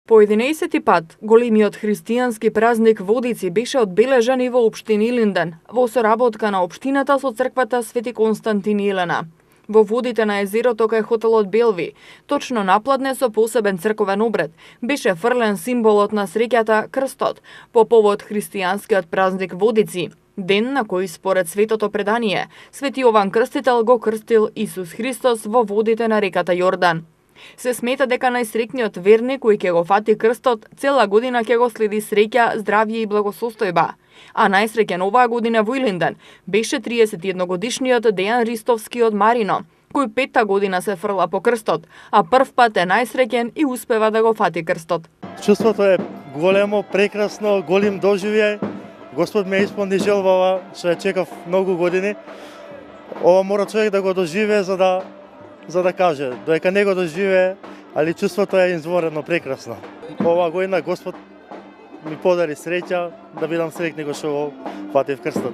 По 11-ти пат, големиот христијански празник Водици беше одбележан и во општина Илинден, во соработка на општината со црквата Свети Константин и Елена. Во водите на езерото кај хотелот Белви, точно напладне со посебен црковен обред, беше фрлен символот на среќата крстот по повод христијанскиот празник Водици, ден на кој според светото предание Свети Јован Крстител го крстил Исус Христос во водите на реката Јордан. Се смета дека најсреќниот верник кој ќе го фати крстот цела година ќе го следи среќа, здравје и благосостојба. А најсреќен оваа година во Илинден беше 31-годишниот Дејан Ристовски од Марино, кој 5-та година се фрла по крстот, а прв пат е најсреќен и успева да го фати крстот. Чувството е големо, прекрасно, голем доживеј. Господ ме исполни желбава, што ја чекав многу години. Ова мора човек да го доживее за да каже, доека не го доживее, али чувството е изворено прекрасно. Оваа година Господ ми подари среќа да бидам среќен што го фатив крстот.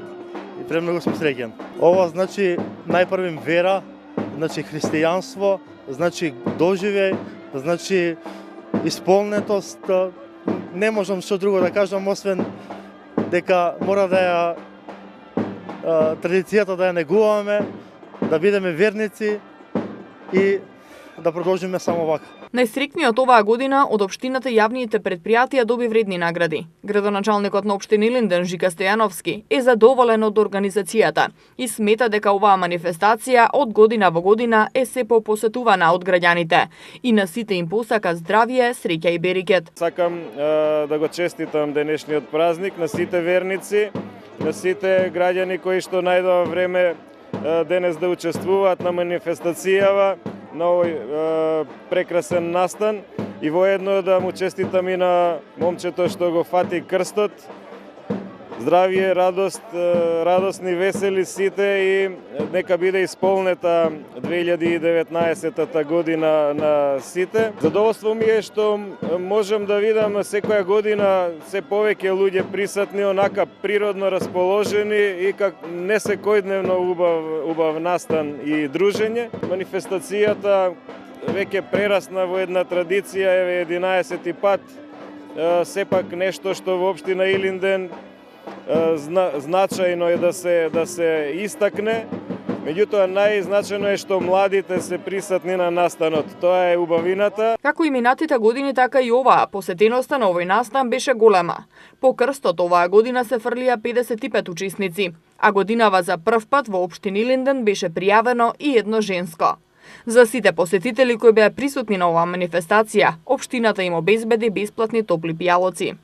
И премногу сум среќен. Ова значи најпрвим вера, значи христијанство, значи доживеј, значи исполнетост. Не можам што друго да кажам освен дека мора да ја традицијата да ја негуваме, да бидеме верници и да продолжиме само вака. Најсреќниот оваа година од општината и јавните предпријатија доби вредни награди. Градоначалникот на општина Илинден Жика Стојановски е задоволен од организацијата и смета дека оваа манифестација од година во година е се попосетувана од граѓаните и на сите им посака здравје, среќа и берекет. Сакам да го честитам денешниот празник на сите верници, на сите граѓани кои што најдоа време денес да учествуваат на манифестацијава, на овој прекрасен настан и воедно да му честитам и на момчето што го фати крстот. Здравје, радост, радосни, весели сите и нека биде исполнета 2019 година на сите. Задоволство ми е што можам да видам секоја година се повеќе луѓе присутни, онака природно расположени и как не секојдневно убав настан и дружење. Манифестацијата веќе прерасна во една традиција, еве 11-ти пат, сепак нешто што во општина Илинден значајно е да се истакне. Меѓутоа најзначајно е што младите се присутни на настанот. Тоа е убавината. Како и минатите години, така и оваа посетеноста на овој настан беше голема. По крстот оваа година се фрлија 55 учесници, а годинава за прв пат во општина Илинден беше пријавено и едно женско. За сите посетители кои беа присутни на оваа манифестација, општината им обезбеди бесплатни топли пијалоци.